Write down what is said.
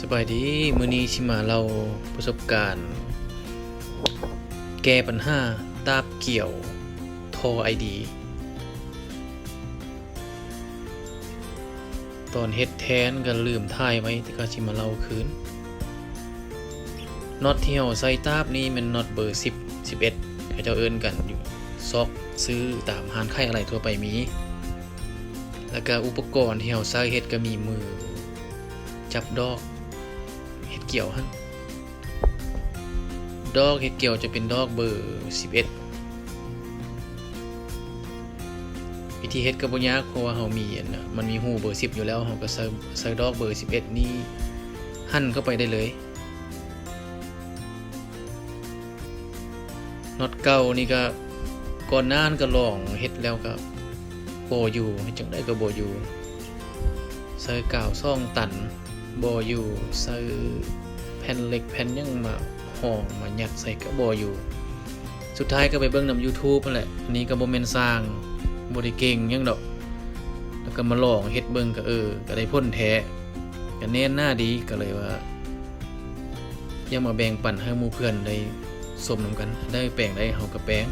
สบายดีมื้อนี้สิมาเล่าประสบการณ์แก้ปัญหาตาบเกี่ยวโทร ID ตอนเฮ็ดแทนก็ลืมถ่ายไว้แต่ก็สิมาเล่าคืนน็อตที่เฮาใส่ตาบนี่มันน็อตเบอร์10 11เขาเจ้าเอิ้นกันอยู่ซอกซื้อตามร้านขายอะไรทั่วไปมีแล้วก็อุปกรณ์ที่เฮาใช้เฮ็ดก็มีมือจับดอกเห็ดเกี่ยวหั่นดอกเห็ดเกี่ยวจะเป็นดอกเบอร์11วิธีเฮ็ดก็บ่ยากเพราะว่าเฮามีมันมีหูเบอร์10อยู่แล้วเฮาก็ใส่ดอกเบอร์11นี้หั่นเข้าไปได้เลยน็อตเก่านี่ก็ก่อนหน้านั้นก็ลองเฮ็ดแล้วก็บ่อยู่จังได๋ก็บ่อยู่ใส่กาวซ่องตันบ่อยู่ใส่แผ่นเหล็กแผ่นยังมาห่อมายัดใส่ก็บ่อยู่สุดท้ายก็ไปเบิ่งนำ YouTube นั่นแหละอันนี้ก็บ่แม่นสร้างบ่ได้เก่งหยังดอกแล้วก็มาลองเฮ็ดเบิ่งก็ก็ได้ผลแท้ก็แน่นหน้าดีก็เลยว่ายังมาแบ่งปันให้หมู่เพื่อนได้สมนำกันได้แปลงได้เฮาก็แปลง